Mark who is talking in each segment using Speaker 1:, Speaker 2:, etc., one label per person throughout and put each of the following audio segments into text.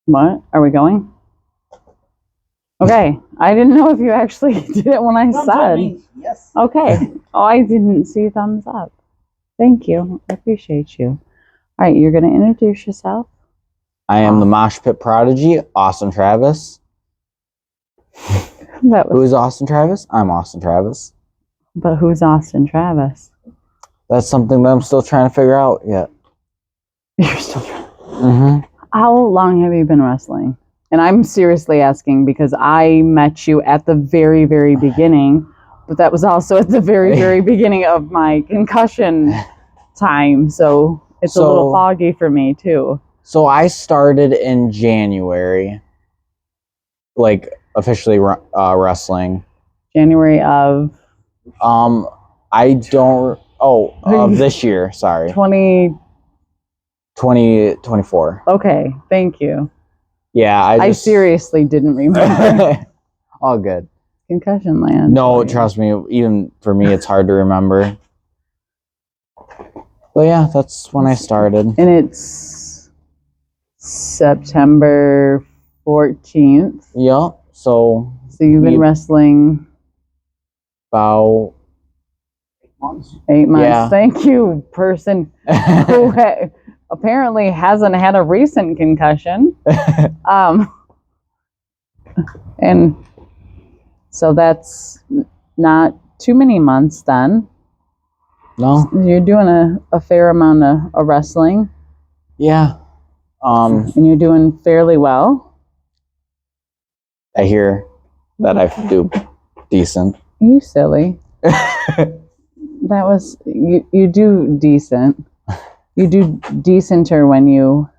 Speaker 1: What? Are we going? Okay. I didn't know if you actually did it when I said.
Speaker 2: Yes.
Speaker 1: Okay. Oh, I didn't see thumbs up. Thank you. I appreciate you. All right. You're going to introduce yourself.
Speaker 3: I am the Moshpit Prodigy, Austin Travis. Who is Austin Travis? I'm Austin Travis.
Speaker 1: But who's Austin Travis?
Speaker 3: That's something that I'm still trying to figure out yet.
Speaker 1: You're still trying.
Speaker 3: Mm-hmm.
Speaker 1: How long have you been wrestling? And I'm seriously asking because I met you at the very, very beginning, but that was also at the very, very beginning of my concussion time. So it's a little foggy for me too.
Speaker 3: So I started in January, like officially wrestling.
Speaker 1: January of?
Speaker 3: I don't, of this year, sorry. 2024.
Speaker 1: Okay, thank you.
Speaker 3: Yeah,
Speaker 1: I seriously didn't remember.
Speaker 3: All good.
Speaker 1: Concussion land.
Speaker 3: No, trust me, even for me, it's hard to remember. But yeah, that's when I started.
Speaker 1: And it's September 14th.
Speaker 3: Yeah, so
Speaker 1: you've been wrestling
Speaker 3: about
Speaker 1: 8 months.
Speaker 3: Yeah.
Speaker 1: Thank you, person who apparently hasn't had a recent concussion. And so that's not too many months then.
Speaker 3: No.
Speaker 1: You're doing a fair amount of wrestling.
Speaker 3: Yeah.
Speaker 1: And you're doing fairly well.
Speaker 3: I hear that I do decent.
Speaker 1: You silly. That was you do decent. You do decenter when you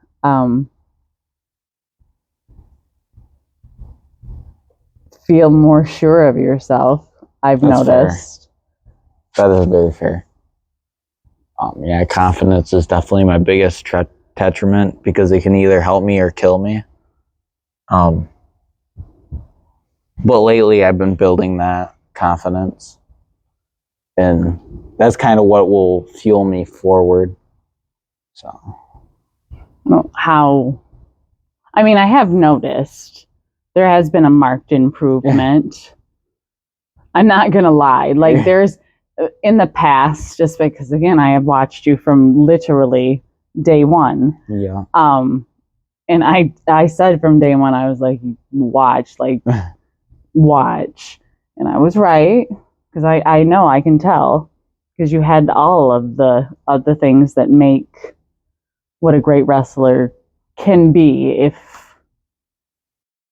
Speaker 1: feel more sure of yourself. I've noticed.
Speaker 3: Fair. That is very fair. Yeah, confidence is definitely my biggest detriment because it can either help me or kill me. But lately I've been building that confidence. And that's kind of what will fuel me forward. So.
Speaker 1: Well, how? I mean, I have noticed there has been a marked improvement. I'm not going to lie. Like there's in the past, just because again, I have watched you from literally day one.
Speaker 3: Yeah.
Speaker 1: And I said from day one, I was like, watch. And I was right. Because I know, I can tell, because you had all of the things that make what a great wrestler can be if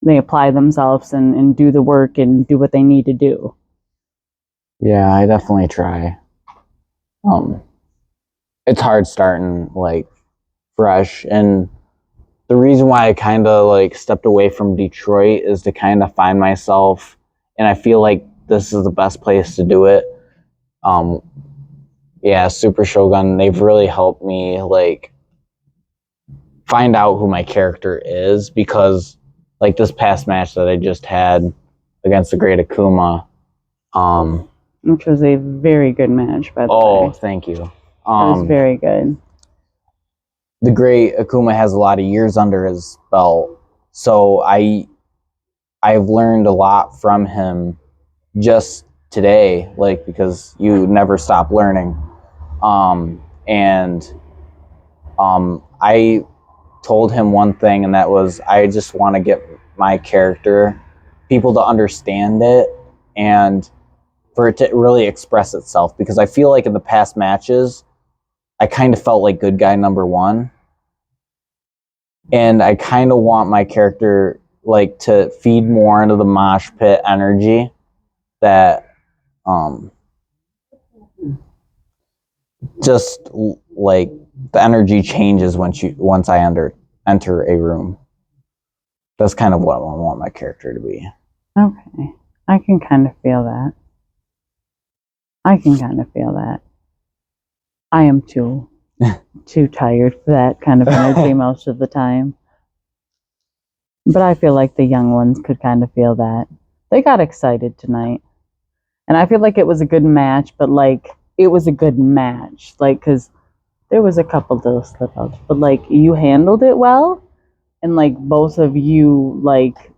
Speaker 1: they apply themselves and do the work and do what they need to do.
Speaker 3: Yeah, I definitely try. It's hard starting fresh, and the reason why I kind of stepped away from Detroit is to kind of find myself, and I feel like this is the best place to do it. Yeah, Super Shogun, they've really helped me find out who my character is, because this past match that I just had against the Great Akuma,
Speaker 1: which was a very good match, by the way.
Speaker 3: Oh, thank you. It
Speaker 1: was very good.
Speaker 3: The Great Akuma has a lot of years under his belt, so I've learned a lot from him just today, because you never stop learning. I told him one thing, and that was, I just want to get my character, people to understand it, and for it to really express itself, because I feel like in the past matches, I kind of felt like good guy number one, and I kind of want my character to feed more into the mosh pit energy that just the energy changes once I enter a room. That's kind of what I want my character to be.
Speaker 1: Okay. I can kind of feel that. I am too tired for that kind of energy most of the time. But I feel like the young ones could kind of feel that. They got excited tonight. And I feel like it was a good match, but it was a good match. Because there was a couple of those slip-ups, but you handled it well. and like both of you like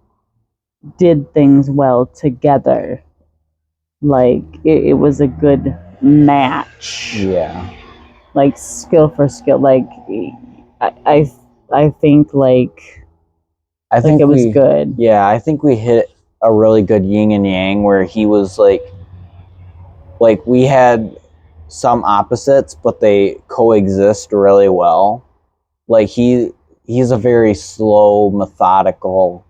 Speaker 1: did things well together. Like it was a good match.
Speaker 3: Yeah.
Speaker 1: Like skill for skill. Like I think like
Speaker 3: I think
Speaker 1: it was good.
Speaker 3: Yeah, I think we hit a really good yin and yang where he was like we had some opposites, but they coexist really well. Like he's a very slow, methodical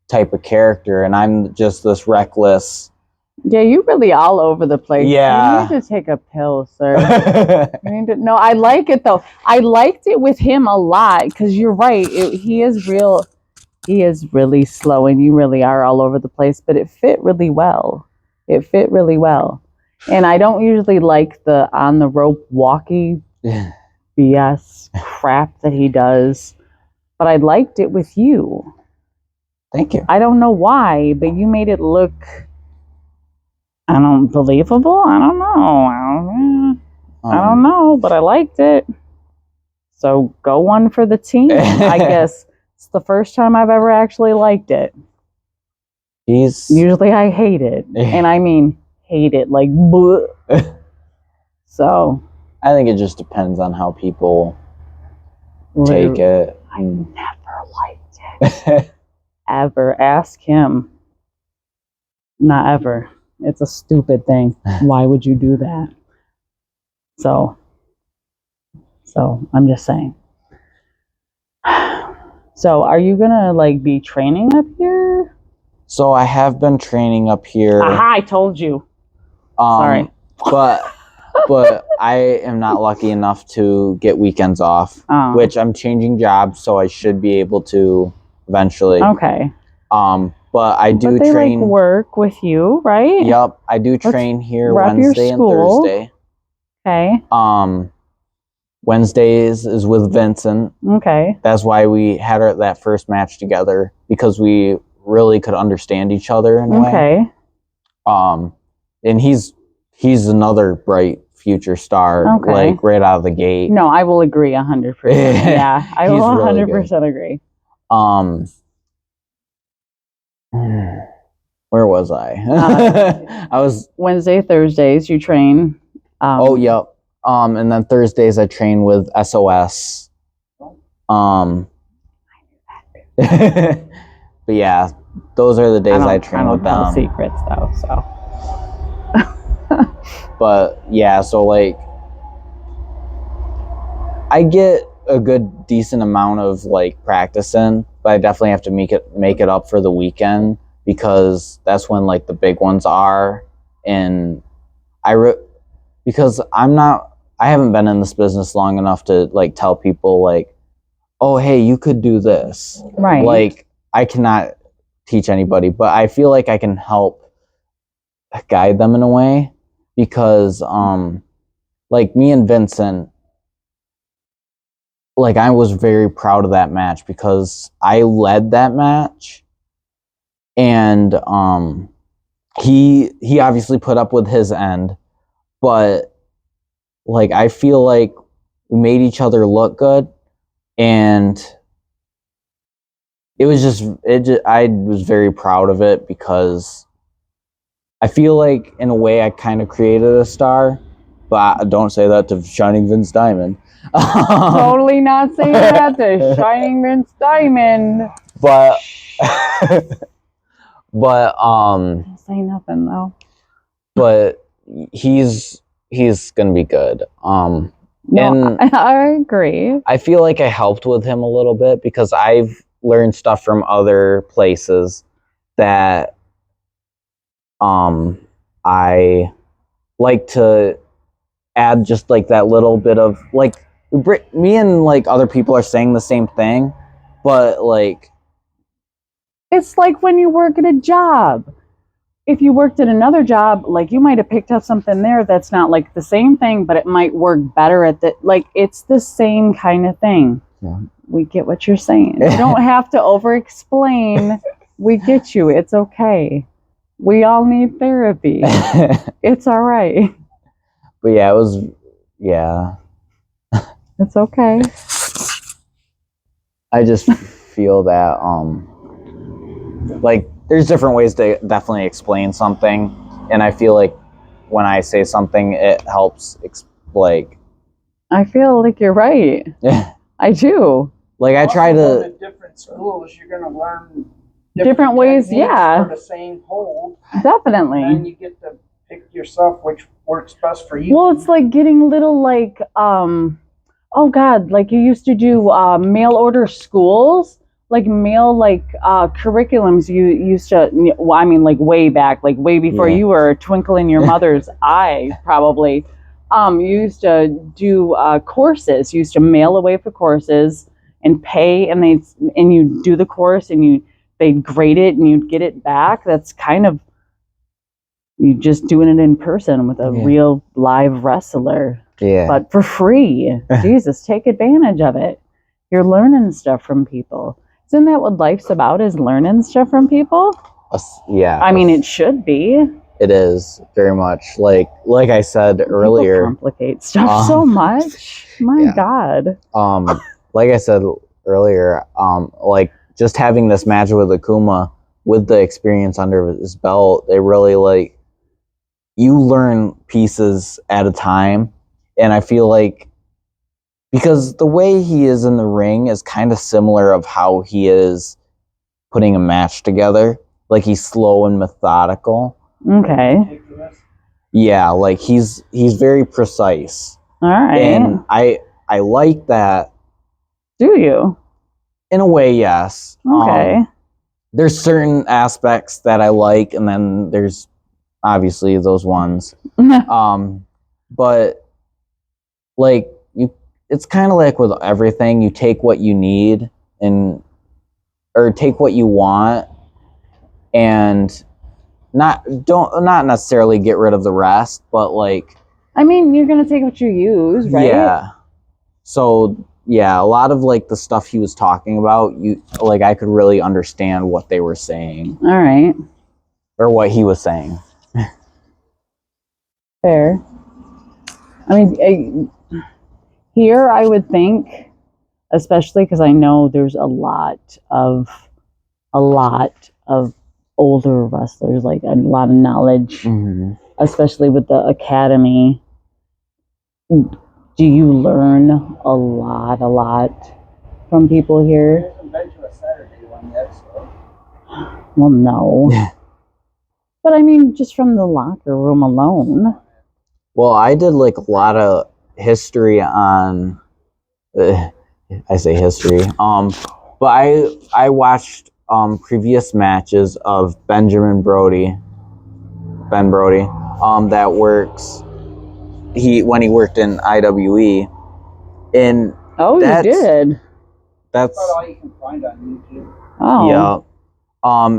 Speaker 3: type of character, and I'm just this reckless.
Speaker 1: Yeah, you really all over the place.
Speaker 3: Yeah.
Speaker 1: You need to take a pill, sir. You need to, no, I like it though. I liked it with him a lot because you're right. He is real. He is really slow, and you really are all over the place. But it fit really well. It fit really well. And I don't usually like the on the rope walkie BS crap that he does, but I liked it with you.
Speaker 3: Thank you.
Speaker 1: I don't know why, but you made it look, I don't, believable. I don't know. I don't know, but I liked it. So go one for the team. I guess it's the first time I've ever actually liked it. Usually I hate it, and I mean hate it like. So
Speaker 3: I think it just depends on how people take it.
Speaker 1: I never liked it. Ever. Ask him. Not ever. It's a stupid thing. Why would you do that? So I'm just saying. So are you gonna like be training up here?
Speaker 3: So I have been training up here.
Speaker 1: Aha, I told you. Sorry.
Speaker 3: But I am not lucky enough to get weekends off, which I'm changing jobs, so I should be able to eventually.
Speaker 1: Okay.
Speaker 3: But I do
Speaker 1: they
Speaker 3: train.
Speaker 1: Like work with you, right?
Speaker 3: Yep, I do train here Wednesday and Thursday.
Speaker 1: Okay.
Speaker 3: Wednesdays is with Vincent.
Speaker 1: Okay.
Speaker 3: That's why we had that first match together, because we really could understand each other in a way.
Speaker 1: Okay.
Speaker 3: And he's another bright future star, like right out of the gate.
Speaker 1: No, I will agree 100%. Yeah, I will 100% agree.
Speaker 3: Where was I? I was
Speaker 1: Wednesday, Thursdays you train.
Speaker 3: Yep. And then Thursdays I train with SOS. But yeah, those are the days I train with them.
Speaker 1: I don't tell secrets though, so.
Speaker 3: But yeah, so like I get a good decent amount of like practice in, but I definitely have to make it up for the weekend, because that's when like the big ones are. And because I haven't been in this business long enough to like tell people like, oh hey, you could do this.
Speaker 1: Right.
Speaker 3: Like I cannot teach anybody, but I feel like I can help guide them in a way, because like me and Vincent, like I was very proud of that match because I led that match, and he obviously put up with his end, but like I feel like we made each other look good, and I was very proud of it, because I feel like in a way I kind of created a star, but don't say that to Shining Vince Diamond.
Speaker 1: Totally not saying that to Shining Vince Diamond.
Speaker 3: But
Speaker 1: Don't say nothing though.
Speaker 3: But he's gonna be good.
Speaker 1: No, and I agree.
Speaker 3: I feel like I helped with him a little bit, because I've learned stuff from other places that I like to add just like that little bit of like, me and like other people are saying the same thing, but like
Speaker 1: it's like when you work at a job. If you worked at another job, like you might have picked up something there that's not like the same thing, but it might work better at like it's the same kind of thing.
Speaker 3: Yeah.
Speaker 1: We get what you're saying. You don't have to over explain. We get you. It's okay. We all need therapy. It's all right.
Speaker 3: But yeah,
Speaker 1: It's okay.
Speaker 3: I just feel that like there's different ways to definitely explain something, and I feel like when I say something, it helps like.
Speaker 1: I feel like you're right. I do.
Speaker 3: Like I try to
Speaker 2: different schools, you're gonna learn
Speaker 1: different ways, yeah.
Speaker 2: For the same hold.
Speaker 1: Definitely.
Speaker 2: And you get to pick yourself which works best for you.
Speaker 1: Well, it's like getting little like oh God, like you used to do mail order schools, like mail like curriculums. You used to, well, I mean, like way back, like way before you were a twinkle in your mother's eye, probably. You used to do courses. You used to mail away for courses and pay, and you do the course, and they'd grade it, and you'd get it back. That's kind of you just doing it in person with a real live wrestler.
Speaker 3: Yeah.
Speaker 1: But for free. Jesus, take advantage of it. You're learning stuff from people. Isn't that what life's about, is learning stuff from people?
Speaker 3: Yeah.
Speaker 1: I mean, it should be.
Speaker 3: It is very much like I said earlier.
Speaker 1: People complicate stuff so much. My God.
Speaker 3: Like I said earlier, like just having this match with Akuma with the experience under his belt, they really like you learn pieces at a time, and I feel like because the way he is in the ring is kind of similar of how he is putting a match together. Like he's slow and methodical.
Speaker 1: Okay.
Speaker 3: Yeah, like he's very precise.
Speaker 1: All right.
Speaker 3: And I like that.
Speaker 1: Do you?
Speaker 3: In a way, yes.
Speaker 1: Okay.
Speaker 3: There's certain aspects that I like, and then there's obviously those ones. But like it's kind of like with everything, you take what you need or take what you want, and not necessarily get rid of the rest, but like.
Speaker 1: I mean, you're gonna take what you use, right?
Speaker 3: Yeah. So yeah, a lot of like the stuff he was talking about, I could really understand what they were saying.
Speaker 1: All right.
Speaker 3: Or what he was saying.
Speaker 1: Fair. I mean, here I would think, especially because I know there's a lot of older wrestlers, like a lot of knowledge, especially with the academy. Do you learn a lot from people here?
Speaker 2: I haven't been to a Saturday one yet, so.
Speaker 1: Well, no. But I mean, just from the locker room alone.
Speaker 3: Well, I did like a lot of history on. I say history. But I watched previous matches of Ben Brody. That works. When he worked in IWE, and
Speaker 1: you did.
Speaker 3: That's
Speaker 2: all you can find on YouTube.
Speaker 1: Oh
Speaker 3: yeah.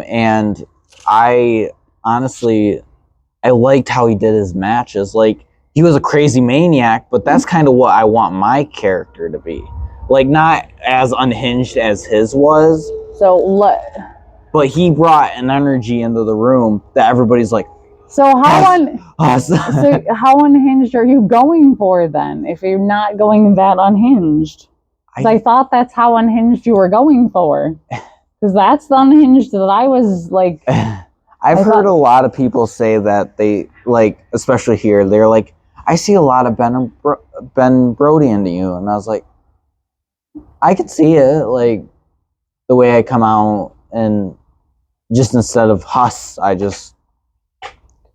Speaker 3: And I honestly liked how he did his matches. Like he was a crazy maniac, but that's kind of what I want my character to be. Like not as unhinged as his was. But he brought an energy into the room that everybody's like.
Speaker 1: So how unhinged are you going for then? If you're not going that unhinged, I thought that's how unhinged you were going for. Because that's the unhinged that I was like.
Speaker 3: I've heard a lot of people say that they like, especially here, they're like, I see a lot of Ben Brody into you, and I was like, I could see it, like the way I come out, and just instead of huss, I just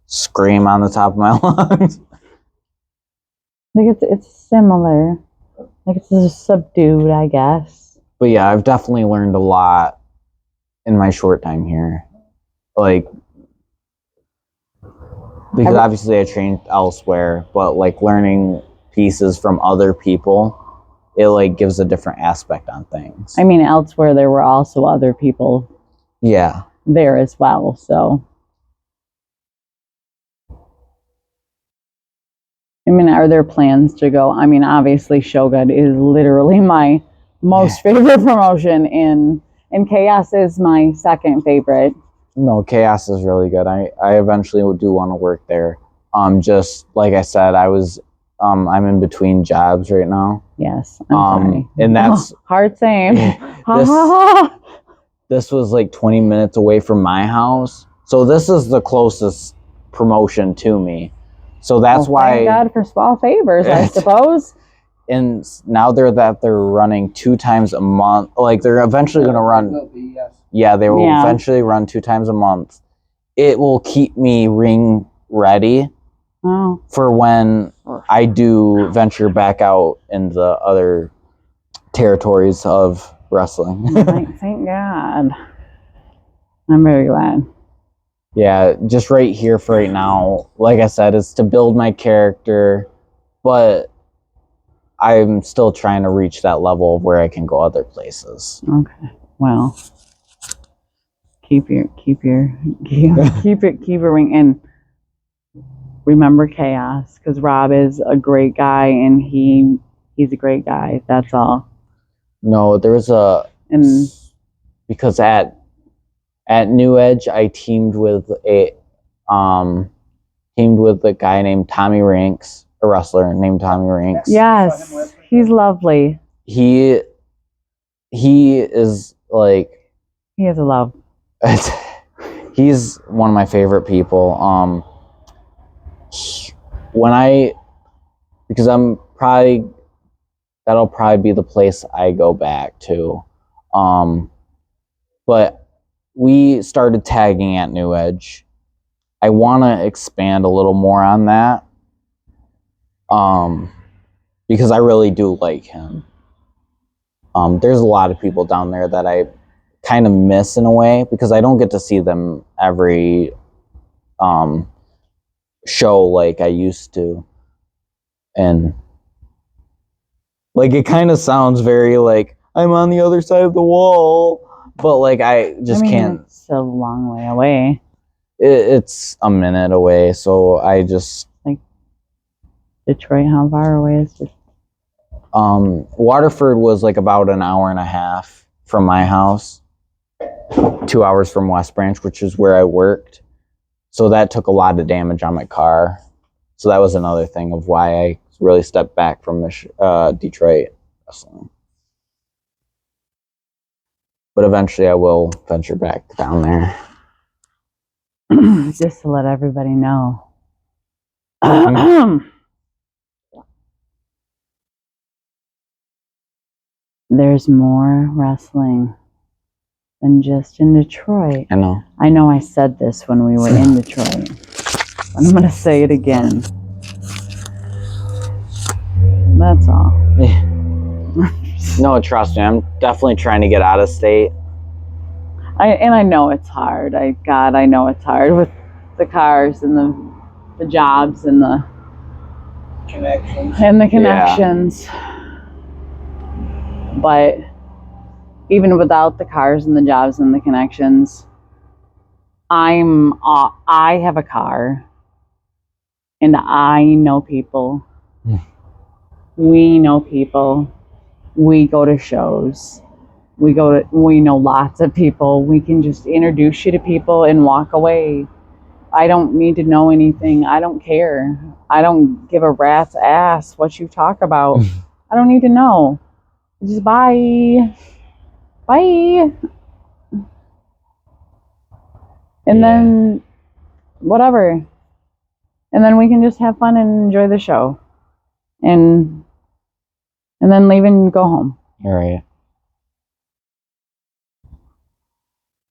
Speaker 3: scream on the top of my lungs.
Speaker 1: Like it's similar. Like it's just subdued, I guess.
Speaker 3: But yeah, I've definitely learned a lot in my short time here. Like because obviously I trained elsewhere, but like learning pieces from other people, it like gives a different aspect on things.
Speaker 1: I mean, elsewhere there were also other people.
Speaker 3: Yeah.
Speaker 1: There as well, so. I mean, are there plans to go? I mean, obviously, Shogun is literally my most favorite promotion, and Chaos is my second favorite.
Speaker 3: No, Chaos is really good. I eventually do want to work there. Just like I said, I was I'm in between jobs right now.
Speaker 1: Yes, I'm sorry.
Speaker 3: And that's
Speaker 1: hard same.
Speaker 3: This was like 20 minutes away from my house, so this is the closest promotion to me. So that's why.
Speaker 1: Thank God for small favors, I suppose.
Speaker 3: And now they're running 2 times a month. Like they're eventually going to run. Yeah, they will eventually run 2 times a month. It will keep me ring ready for when I do venture back out in the other territories of wrestling.
Speaker 1: Thank God. I'm very glad.
Speaker 3: Yeah, just right here for right now. Like I said, it's to build my character, but I'm still trying to reach that level of where I can go other places.
Speaker 1: Okay. Well, keep your ring, and remember chaos, because Rob is a great guy, and he's a great guy. That's all. No, there's because at New Edge I teamed with a guy named Tommy Ranks, a wrestler named Tommy Ranks. Yes, he's lovely.
Speaker 3: He is like,
Speaker 1: he has a love.
Speaker 3: He's one of my favorite people. Because that'll probably be the place I go back to. But we started tagging at New Edge. I want to expand a little more on that. Because I really do like him. There's a lot of people down there that I kind of miss in a way, because I don't get to see them every show like I used to. And like, it kind of sounds very like I'm on the other side of the wall, but like I can't.
Speaker 1: It's a long way away.
Speaker 3: It's a minute away, so I just
Speaker 1: like Detroit. How far away is it?
Speaker 3: Waterford was like about an hour and a half from my house, 2 hours from West Branch, which is where I worked. So that took a lot of damage on my car. So that was another thing of why I really stepped back from Detroit wrestling. But eventually I will venture back down there.
Speaker 1: Just to let everybody know. There's more wrestling than just in Detroit.
Speaker 3: I know.
Speaker 1: I know I said this when we were in Detroit. But I'm going to say it again. That's all.
Speaker 3: Yeah. No, trust me. I'm definitely trying to get out of state.
Speaker 1: I know it's hard. I know it's hard with the cars and the jobs and the connections. Yeah. But even without the cars and the jobs and the connections, I have a car, and I know people. We know people. We go to shows. We know lots of people. We can just introduce you to people and walk away. I don't need to know anything. I don't care. I don't give a rat's ass what you talk about. I don't need to know. Just bye. Bye. And then whatever. And then we can just have fun and enjoy the show. And then leave and go home.
Speaker 3: All right.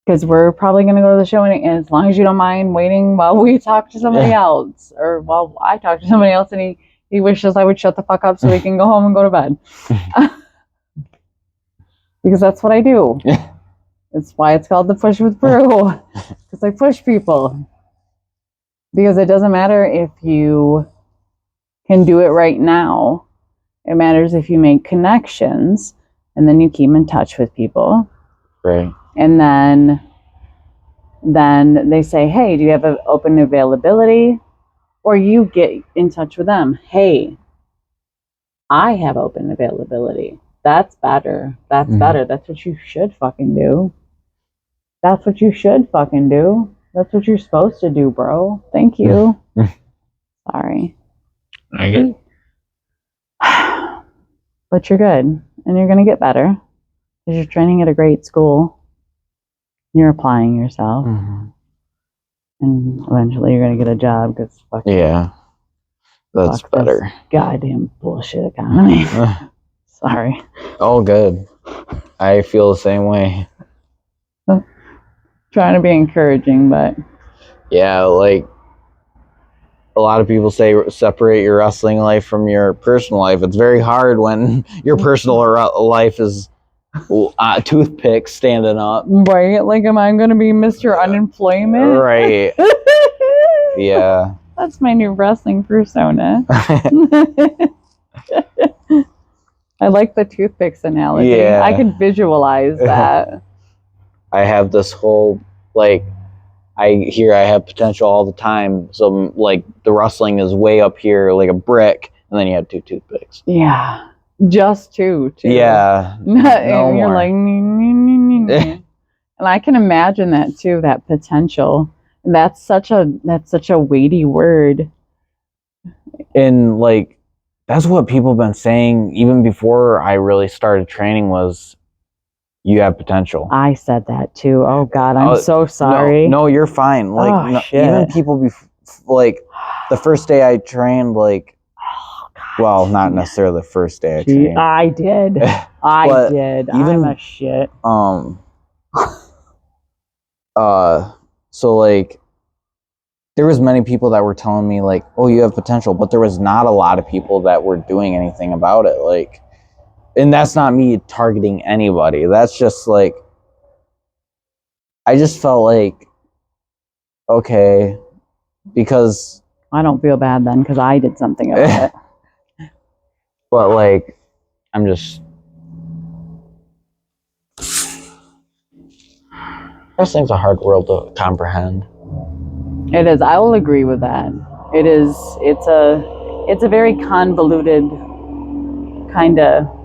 Speaker 1: Because we're probably going to go to the show, and as long as you don't mind waiting while we talk to somebody else, or while I talk to somebody else, and he wishes I would shut the fuck up so we can go home and go to bed. Because that's what I do. It's why it's called the Push with Brew. Because I push people. Because it doesn't matter if you can do it right now. It matters if you make connections, and then you keep in touch with people.
Speaker 3: Right.
Speaker 1: And then they say, hey, do you have an open availability? Or you get in touch with them. Hey, I have open availability. That's better. That's better. That's what you should fucking do. That's what you should fucking do. That's what you're supposed to do, bro. Thank you. Sorry. But you're good, and you're going to get better because you're training at a great school. You're applying yourself, and eventually you're going to get a job because
Speaker 3: Yeah, that's better.
Speaker 1: This goddamn bullshit economy. Sorry.
Speaker 3: Oh, good. I feel the same way.
Speaker 1: Trying to be encouraging, but
Speaker 3: yeah, like a lot of people say separate your wrestling life from your personal life. It's very hard when your personal life is toothpicks standing up.
Speaker 1: Right? Like, am I going to be Mr. Unemployment?
Speaker 3: Right. Yeah.
Speaker 1: That's my new wrestling persona. I like the toothpicks analogy.
Speaker 3: Yeah.
Speaker 1: I can visualize that.
Speaker 3: I have this whole, like, I have potential all the time. So, like, the wrestling is way up here, like a brick, and then you have 2 toothpicks.
Speaker 1: Yeah. Just 2, too.
Speaker 3: Yeah.
Speaker 1: And you're
Speaker 3: more.
Speaker 1: like, and I can imagine that, too, that potential. That's such a weighty word.
Speaker 3: And, like, that's what people have been saying even before I really started training was, you have potential.
Speaker 1: I said that too. Oh God, I'm so sorry.
Speaker 3: No, you're fine. Like even people like the first day I trained, like, well, not necessarily the first day I trained.
Speaker 1: I did. I did. I'm a shit.
Speaker 3: So like, there was many people that were telling me like, oh, you have potential, but there was not a lot of people that were doing anything about it. Like. And that's not me targeting anybody. That's just like, I just felt like, okay, because...
Speaker 1: I don't feel bad then because I did something about it.
Speaker 3: But like, I'm just... Wrestling's a hard world to comprehend.
Speaker 1: It is. I will agree with that. It is. It's a very convoluted kind of...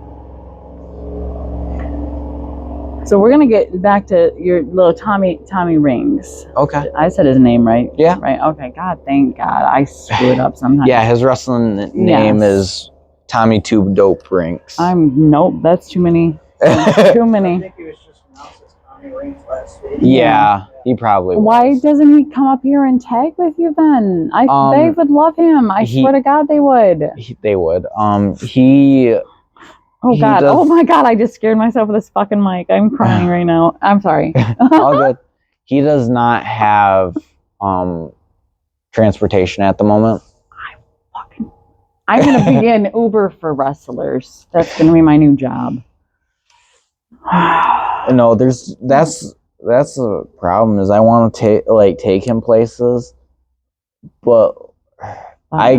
Speaker 1: So we're gonna get back to your little Tommy Rings.
Speaker 3: Okay.
Speaker 1: I said his name right.
Speaker 3: Yeah.
Speaker 1: Right. Okay. God, thank God. I screw it up sometimes.
Speaker 3: Yeah, his wrestling name is Tommy Two Dope Rings.
Speaker 1: Nope. That's too many. Too many.
Speaker 2: I think he was just announced as Tommy Rings last week.
Speaker 3: Yeah, he probably.
Speaker 1: Why doesn't he come up here and tag with you then? They would love him. I swear to God, they would.
Speaker 3: They would.
Speaker 1: Oh God! Oh my God! I just scared myself with this fucking mic. I'm crying right now. I'm sorry.
Speaker 3: All good. He does not have transportation at the moment.
Speaker 1: I'm gonna be an Uber for wrestlers. That's gonna be my new job.
Speaker 3: No, that's the problem is I want to take him places, but I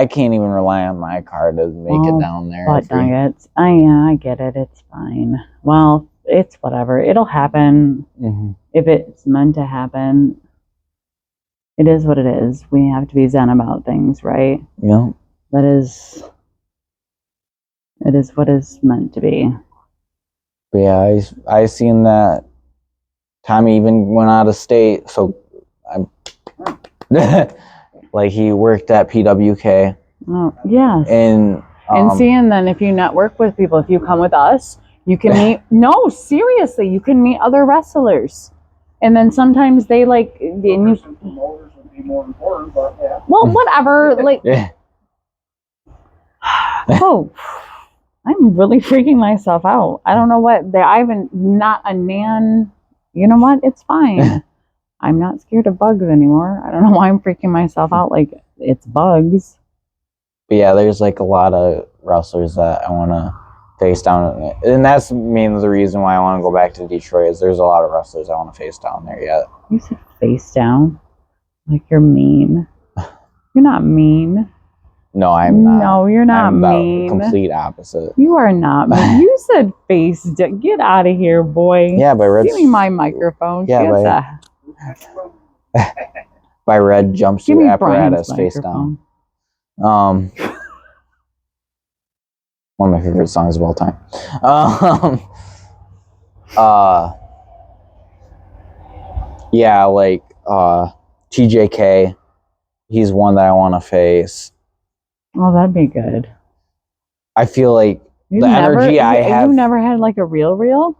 Speaker 3: can't even rely on my car to make it down there.
Speaker 1: Butt nuggets. I get it. It's fine. Well, it's whatever. It'll happen if it's meant to happen. It is what it is. We have to be zen about things, right?
Speaker 3: Yeah.
Speaker 1: It is what is meant to be.
Speaker 3: But yeah, I seen that Tommy even went out of state, so I'm like he worked at PWK.
Speaker 1: Oh yes.
Speaker 3: And
Speaker 1: and then if you network with people, if you come with us, you can meet. No, seriously, you can meet other wrestlers, and then sometimes they like.
Speaker 2: Promoters would be more important, but yeah.
Speaker 1: Well, whatever. Like. Oh, I'm really freaking myself out. I don't know what. I'm not a nan. You know what? It's fine. I'm not scared of bugs anymore. I don't know why I'm freaking myself out like it's bugs.
Speaker 3: But yeah, there's like a lot of wrestlers that I want to face down. And that's mainly the reason why I want to go back to Detroit is there's a lot of wrestlers I want to face down there yet.
Speaker 1: You said face down? Like you're mean. You're not mean.
Speaker 3: No, I'm not.
Speaker 1: No, you're not mean.
Speaker 3: The complete opposite.
Speaker 1: You are not mean. You said face down. Get out of here, boy.
Speaker 3: Yeah, by Red.
Speaker 1: Give me my microphone.
Speaker 3: Yeah, by Red jumpsuit apparatus face down. One of my favorite songs of all time. Yeah, like TJK. He's one that I want to face.
Speaker 1: Oh, that'd be good.
Speaker 3: I feel like
Speaker 1: You
Speaker 3: The energy I
Speaker 1: you
Speaker 3: have-
Speaker 1: never had like a real?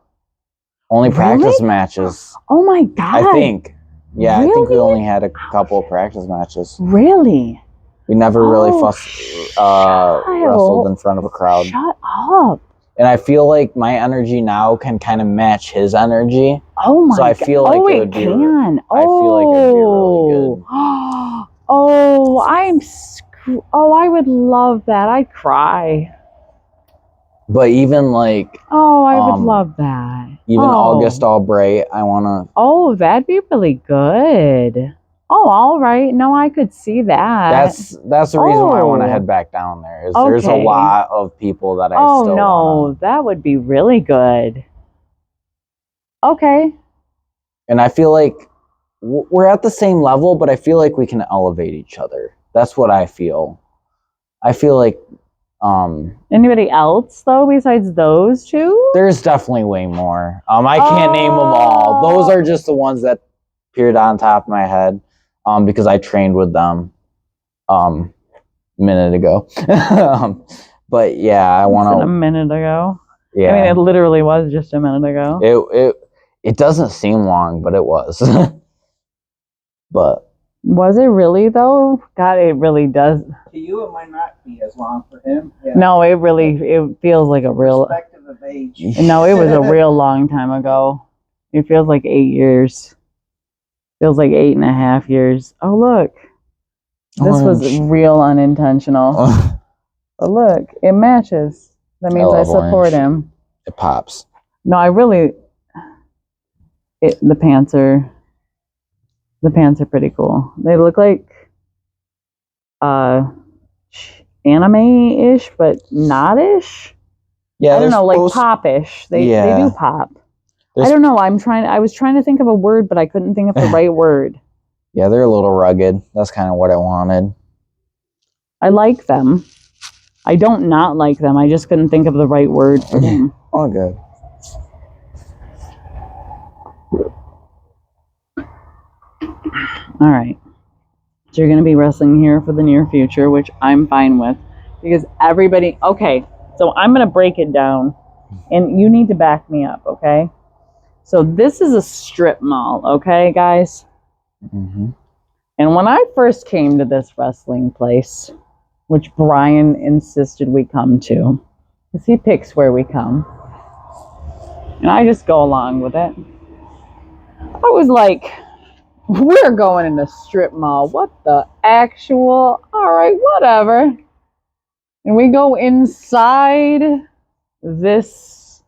Speaker 3: Only practice
Speaker 1: Really?
Speaker 3: matches,
Speaker 1: Oh my god.
Speaker 3: I think. Yeah, I think we
Speaker 1: Really?
Speaker 3: only had a couple of practice matches.
Speaker 1: Really?
Speaker 3: We never really
Speaker 1: Oh,
Speaker 3: wrestled in front of a crowd.
Speaker 1: Shut up.
Speaker 3: And I feel like my energy now can kind of match his energy.
Speaker 1: Oh my
Speaker 3: So I
Speaker 1: god.
Speaker 3: feel like it
Speaker 1: it
Speaker 3: would be-
Speaker 1: can.
Speaker 3: I feel like it would be really good.
Speaker 1: Oh, I would love that. I'd cry.
Speaker 3: But even like
Speaker 1: Oh, I would love that.
Speaker 3: even
Speaker 1: Oh.
Speaker 3: August Albright, I wanna
Speaker 1: Oh, that'd be really good. Oh, all right. No, I could see that.
Speaker 3: that's the reason why I want to
Speaker 1: Oh.
Speaker 3: head back down there. Is there's a
Speaker 1: Okay.
Speaker 3: lot of people that I
Speaker 1: Oh
Speaker 3: still
Speaker 1: no,
Speaker 3: wanna,
Speaker 1: that would be really good. Okay.
Speaker 3: and I feel like we're at the same level, but I feel like we can elevate each other. That's what I feel. I feel like
Speaker 1: Anybody else though besides those two?
Speaker 3: there's definitely way more. I can't name them all. Those are just the ones that appeared on top of my head. Because I trained with them a minute ago. But yeah, I want
Speaker 1: A
Speaker 3: to.
Speaker 1: minute ago.
Speaker 3: Yeah,
Speaker 1: I mean, it literally was just a minute ago.
Speaker 3: it doesn't seem long, but it was. But
Speaker 1: Was it really though? God, it really does.
Speaker 2: To you, it might not be as long for him. Yeah.
Speaker 1: No, it feels like a real.
Speaker 2: Perspective of age.
Speaker 1: No, it was a real long time ago. It feels like 8 years. Feels like 8.5 years. Oh look, this was real unintentional. But look, it matches. That means I
Speaker 3: love
Speaker 1: support
Speaker 3: orange.
Speaker 1: him.
Speaker 3: It pops.
Speaker 1: No, I really. The pants are pretty cool. They look like anime-ish, but not-ish.
Speaker 3: Yeah,
Speaker 1: I don't know, like
Speaker 3: supposed-
Speaker 1: pop-ish. They do pop.
Speaker 3: They're
Speaker 1: I don't know. I was trying to think of a word, but I couldn't think of the right word.
Speaker 3: Yeah, they're a little rugged. That's kind of what I wanted.
Speaker 1: I like them. I don't not like them. I just couldn't think of the right word for them.
Speaker 3: Oh, good.
Speaker 1: All right. So you're going to be wrestling here for the near future, which I'm fine with. Because everybody... Okay, so I'm going to break it down. And you need to back me up, okay? So this is a strip mall, okay, guys?
Speaker 3: Mm-hmm.
Speaker 1: And when I first came to this wrestling place, which Brian insisted we come to, because he picks where we come, and I just go along with it, I was like, we're going in a strip mall. What the actual? All right, whatever. And we go inside this,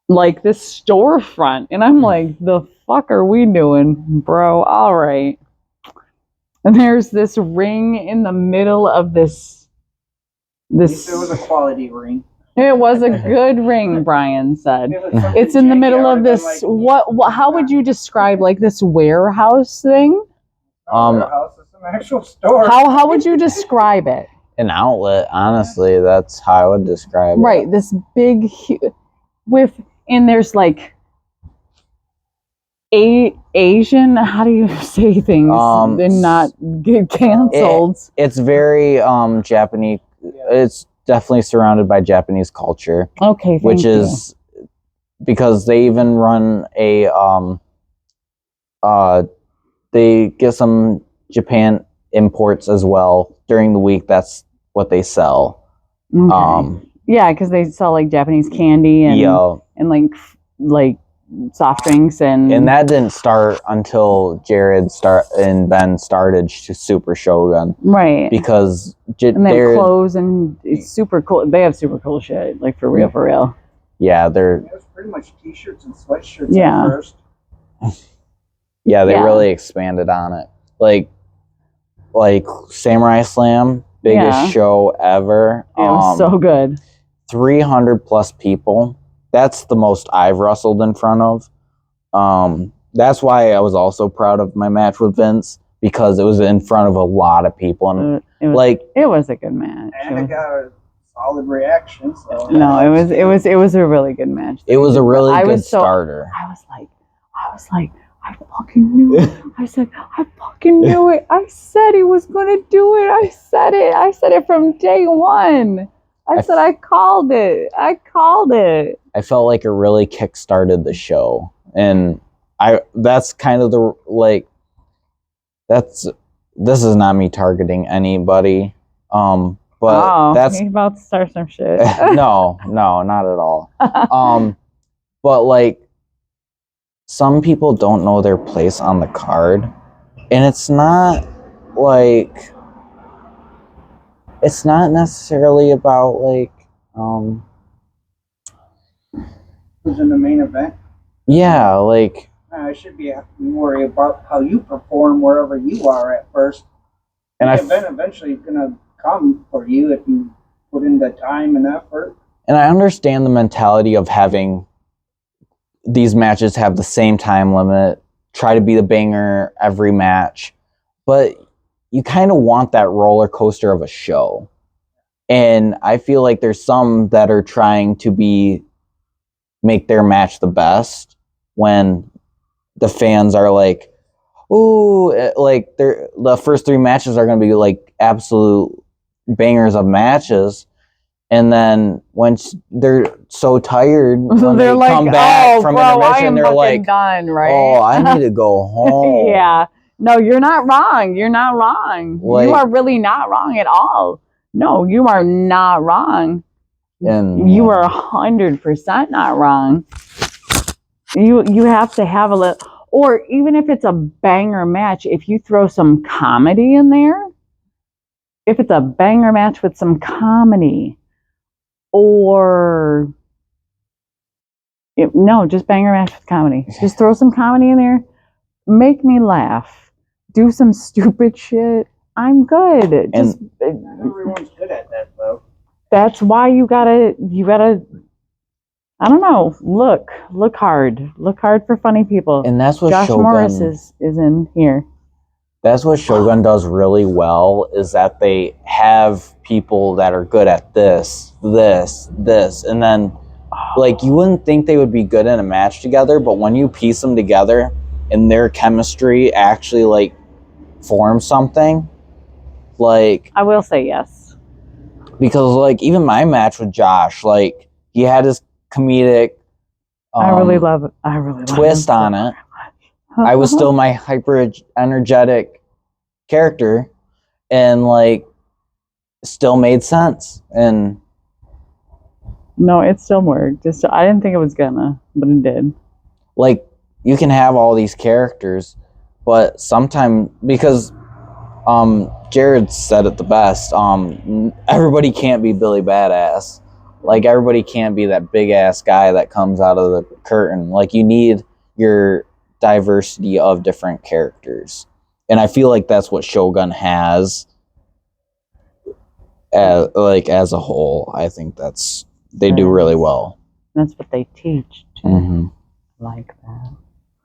Speaker 1: like this storefront. And I'm like, the fuck are we doing, bro? All right. And there's this ring in the middle of this.
Speaker 2: It was a quality ring.
Speaker 1: It was a good ring, Brian said.
Speaker 2: If it was something
Speaker 1: It's in the
Speaker 2: janky,
Speaker 1: middle
Speaker 2: I
Speaker 1: of
Speaker 2: would've been
Speaker 1: this.
Speaker 2: like,
Speaker 1: What? How would you describe like this warehouse thing?
Speaker 2: Warehouse, it's an actual store.
Speaker 1: How would you describe it?
Speaker 3: An outlet, honestly. That's how I would describe it.
Speaker 1: Right, this big and there's like Asian. How do you say things and not get canceled?
Speaker 3: It's very Japanese. It's definitely surrounded by Japanese culture.
Speaker 1: Okay,
Speaker 3: which is because they even run a they get some Japan imports as well during the week. That's what they sell.
Speaker 1: Okay. Yeah, because they sell like Japanese candy and like soft drinks and
Speaker 3: that didn't start until Jared and Ben started Super Shogun,
Speaker 1: right?
Speaker 3: Because
Speaker 1: and they have clothes and it's super cool. They have super cool shit, like for real.
Speaker 3: Yeah,
Speaker 2: It was pretty much t-shirts and sweatshirts
Speaker 1: Yeah.
Speaker 2: at first.
Speaker 3: yeah, they
Speaker 1: Yeah.
Speaker 3: really expanded on it. Like Samurai Slam, biggest show ever.
Speaker 1: It was so good.
Speaker 3: 300 plus people. That's the most I've wrestled in front of. That's why I was also proud of my match with Vince, because it was in front of a lot of people, and
Speaker 1: It was a good match.
Speaker 2: And it got a solid reaction. So
Speaker 1: No, it was a really good match.
Speaker 3: it was a really good starter.
Speaker 1: I was like, I fucking knew it. I said, I fucking knew it. I said he was gonna do it. I said it from day one. I said I called it. I called it.
Speaker 3: I felt like it really kickstarted the show, and that's kind of the like that's this is not me targeting anybody, but that's
Speaker 1: he's about to start some shit.
Speaker 3: no, not at all. But like some people don't know their place on the card, and it's not necessarily about like
Speaker 2: Who's in the main event?
Speaker 3: yeah, like
Speaker 2: I should be worried about how you perform wherever you are at first.
Speaker 3: and
Speaker 2: The event eventually is gonna come for you if you put in the time and effort.
Speaker 3: and I understand the mentality of having these matches have the same time limit, try to be the banger every match, but you kind of want that roller coaster of a show. And I feel like there's some that are trying to make their match the best when the fans are like, ooh, like the first 3 matches are going to be like absolute bangers of matches. And then once they're so tired when
Speaker 1: they're
Speaker 3: they
Speaker 1: like,
Speaker 3: come back from intermission,
Speaker 1: they're
Speaker 3: like,
Speaker 1: done, right?
Speaker 3: oh, I need to go home.
Speaker 1: Yeah. No, you're not wrong. You're not wrong.
Speaker 3: Like,
Speaker 1: you are really not wrong at all. No, you are not wrong.
Speaker 3: And
Speaker 1: you are 100% not wrong. You have to have a little, or even if it's a banger match, if you throw some comedy in there, if it's a banger match with some comedy, or no, just banger match with comedy. Just throw some comedy in there. Make me laugh. Do some stupid shit. I'm good. Just
Speaker 2: everyone's good at that, though.
Speaker 1: That's why you gotta. I don't know. Look hard. Look hard for funny people.
Speaker 3: And that's what
Speaker 1: Josh
Speaker 3: Shogun,
Speaker 1: Morris is in here.
Speaker 3: That's what Shogun does really well, is that they have people that are good at this, and then like you wouldn't think they would be good in a match together, but when you piece them together and their chemistry actually like forms something, like
Speaker 1: I will say yes.
Speaker 3: Because like even my match with Josh, like he had his comedic
Speaker 1: I really love
Speaker 3: twist on it. I was still my hyper energetic character, and like still made sense. And
Speaker 1: no, it still worked. I didn't think it was gonna, but it did.
Speaker 3: Like you can have all these characters, but sometimes because Jared said it the best, everybody can't be Billy Badass. Like everybody can't be that big ass guy that comes out of the curtain. Like you need your diversity of different characters. And I feel like that's what Shogun has as a whole. I think they do really well.
Speaker 1: That's what they teach too.
Speaker 3: Mm-hmm.
Speaker 1: Like that.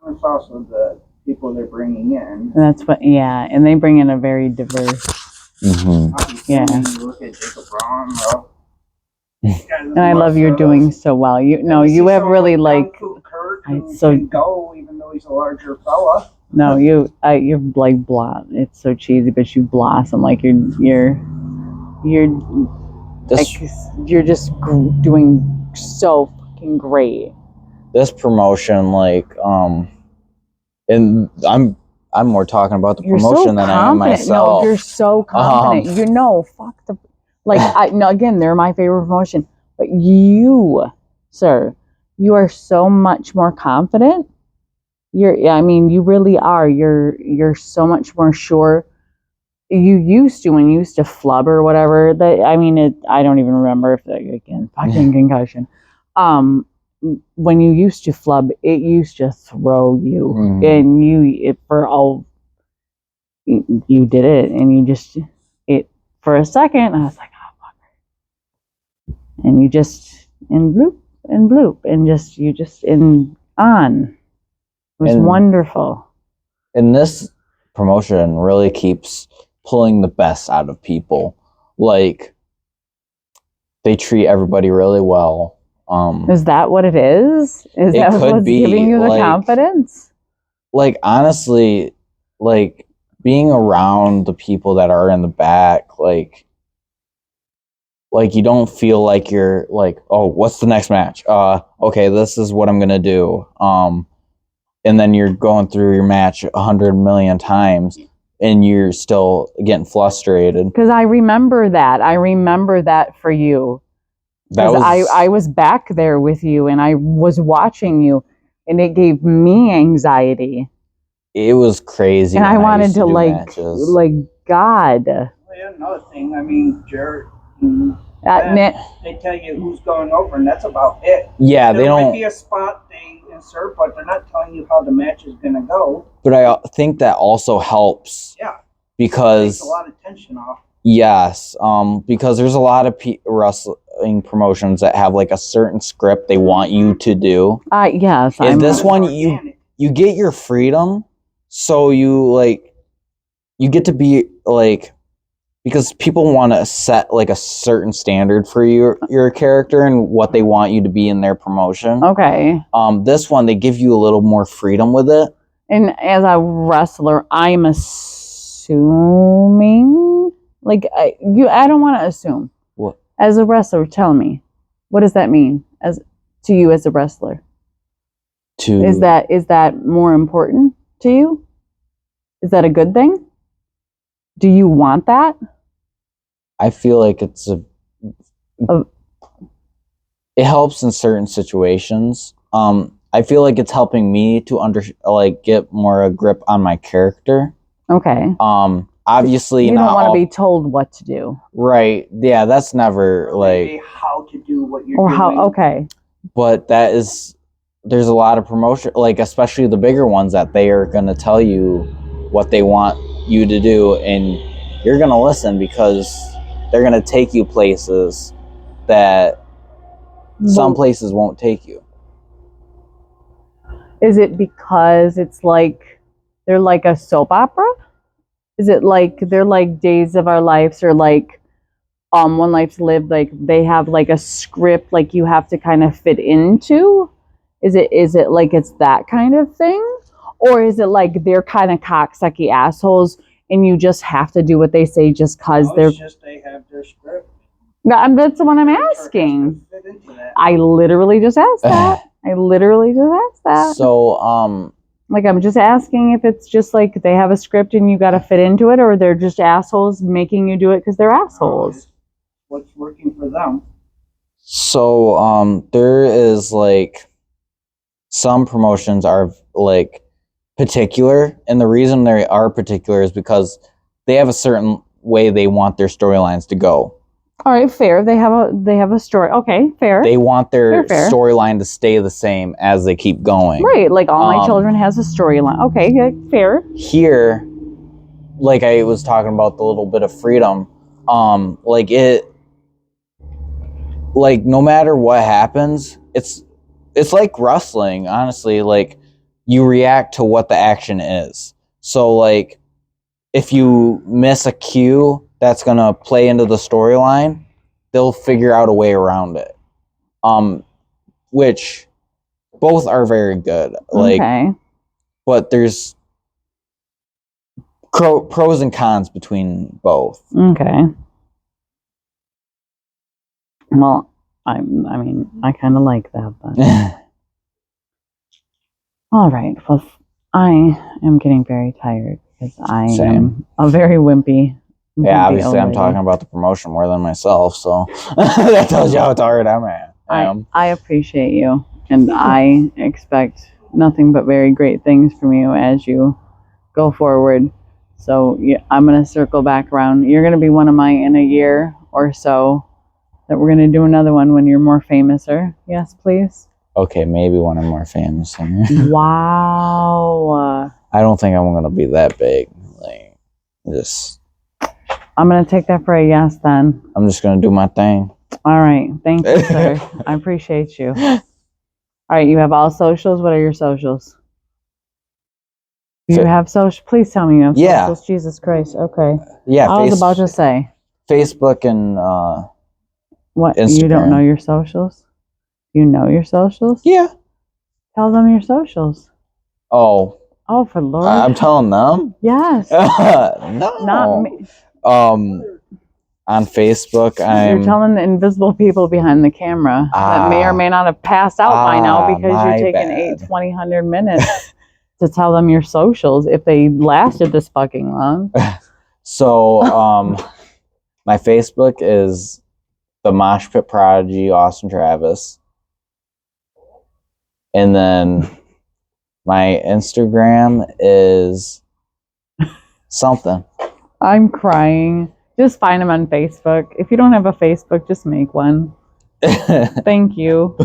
Speaker 2: It's also the people they're bringing in.
Speaker 1: And that's what, yeah, and they bring in a very diverse.
Speaker 2: Mm-hmm.
Speaker 1: Yeah.
Speaker 2: You look at Jacob Braun, bro.
Speaker 1: And I love you're doing so well. You have really like.
Speaker 2: So go, even though he's a larger fella.
Speaker 1: No, you're like it's so cheesy, but you blossom like you're just doing so fucking great.
Speaker 3: This promotion, like, and I'm more talking about the promotion than I am myself.
Speaker 1: No, you're so confident. Fuck the, like, again, they're my favorite promotion, but you, sir, you are so much more confident. You really are. You're so much more sure. When you used to flub or whatever. I don't even remember if again fucking concussion. When you used to flub, it used to throw you, and you did it, and you just for a second. I was like, oh fuck, and you just bloop and on. It was wonderful.
Speaker 3: And this promotion really keeps pulling the best out of people. Like, they treat everybody really well.
Speaker 1: Is that what it is? Is that what's giving you the confidence?
Speaker 3: Like, honestly, like, being around the people that are in the back, like, like you don't feel like you're like, oh, what's the next match? Okay, this is what I'm gonna do. And then you're going through your match 100 million times, and you're still getting frustrated.
Speaker 1: Because I remember that. I remember that for you.
Speaker 3: That
Speaker 1: Because
Speaker 3: was
Speaker 1: I was back there with you and I was watching you, and it gave me anxiety.
Speaker 3: it was crazy.
Speaker 1: And
Speaker 3: when
Speaker 1: I wanted
Speaker 3: used
Speaker 1: to
Speaker 3: do
Speaker 1: like
Speaker 3: matches.
Speaker 1: God.
Speaker 2: Well, yeah, another thing, I mean, Jared,
Speaker 1: That
Speaker 2: they tell you who's going over, and that's about it.
Speaker 3: Yeah, they
Speaker 2: There might
Speaker 3: don't.
Speaker 2: be a spot they insert, but they're not telling you how the match is going to go.
Speaker 3: But I think that also helps.
Speaker 2: Yeah. Takes
Speaker 3: Because
Speaker 2: a lot of tension off.
Speaker 3: yes, because there's a lot of wrestling promotions that have like a certain script they want you to do.
Speaker 1: yes.
Speaker 3: In this one,
Speaker 2: Organic.
Speaker 3: you get your freedom, so you get to be like, because people want to set like a certain standard for your character and what they want you to be in their promotion.
Speaker 1: Okay.
Speaker 3: This one they give you a little more freedom with it.
Speaker 1: And as a wrestler, I'm assuming, like, I don't want to assume.
Speaker 3: What?
Speaker 1: As a wrestler, tell me, what does that mean to you as a wrestler? Is that more important to you? Is that a good thing? Do you want that?
Speaker 3: I feel like it helps in certain situations. I feel like it's helping me to get more a grip on my character.
Speaker 1: Okay.
Speaker 3: Obviously
Speaker 1: you don't want to be told what to do.
Speaker 3: Right. Yeah, that's never
Speaker 2: Maybe how to do what you're
Speaker 1: or
Speaker 2: doing.
Speaker 1: how. Okay.
Speaker 3: But there's a lot of promotion, like especially the bigger ones, that they are going to tell you what they want you to do, and you're going to listen because they're going to take you places that some places won't take you.
Speaker 1: Is it because it's like they're like a soap opera? Is it like they're like Days of Our Lives, or like One Life's Lived, like they have like a script like you have to kind of fit into? Is it like it's that kind of thing? Or is it like they're kind of cocksucky assholes and you just have to do what they say just because they're...
Speaker 2: It's just they have their script.
Speaker 1: That's what I'm asking. I literally just asked that.
Speaker 3: So,
Speaker 1: like, I'm just asking if it's just like they have a script and you got to fit into it, or they're just assholes making you do it because they're assholes.
Speaker 2: What's working for them?
Speaker 3: So, there is like some promotions are like particular, and the reason they are particular is because they have a certain way they want their storylines to go.
Speaker 1: All right, fair. They have a story. Okay, fair.
Speaker 3: They want their storyline to stay the same as they keep going.
Speaker 1: Right, like All My Children has a storyline. Okay, yeah, fair.
Speaker 3: Here, like I was talking about the little bit of freedom, like no matter what happens, it's like wrestling, honestly. Like, you react to what the action is. So, like, if you miss a cue that's going to play into the storyline, they'll figure out a way around it. Which both are very good. Like,
Speaker 1: okay.
Speaker 3: But there's pros and cons between both.
Speaker 1: Okay. Well, I mean, I kind of like that, but... All right. Well, I am getting very tired because I am a very wimpy.
Speaker 3: Yeah, obviously I'm talking about the promotion more than myself, so that tells you how tired I am.
Speaker 1: I appreciate you, and I expect nothing but very great things from you as you go forward. So I'm going to circle back around. You're going to be one of my in a year or so that we're going to do another one when you're more famouser. Yes, please.
Speaker 3: Okay, maybe when I'm more famous.
Speaker 1: Wow.
Speaker 3: I don't think I'm going to be that big. Like,
Speaker 1: I'm going to take that for a yes then.
Speaker 3: I'm just going to do my thing.
Speaker 1: All right. Thank you, sir. I appreciate you. All right. You have all socials. What are your socials? You have social? Please tell me you have socials. Jesus Christ. Okay.
Speaker 3: Yeah.
Speaker 1: I was about to say.
Speaker 3: Facebook and
Speaker 1: what?
Speaker 3: Instagram.
Speaker 1: You don't know your socials? You know your socials?
Speaker 3: Yeah.
Speaker 1: Tell them your socials.
Speaker 3: Oh,
Speaker 1: for Lord.
Speaker 3: I'm telling them?
Speaker 1: Yes.
Speaker 3: No.
Speaker 1: Not me.
Speaker 3: On Facebook,
Speaker 1: You're telling the invisible people behind the camera that may or may not have passed out by now because
Speaker 3: my
Speaker 1: you're taking
Speaker 3: bad.
Speaker 1: 100 minutes to tell them your socials if they lasted this fucking long.
Speaker 3: So, my Facebook is the Moshpit Prodigy, Austin Travis. And then my Instagram is something.
Speaker 1: I'm crying. Just find them on Facebook. If you don't have a Facebook, just make one. Thank you.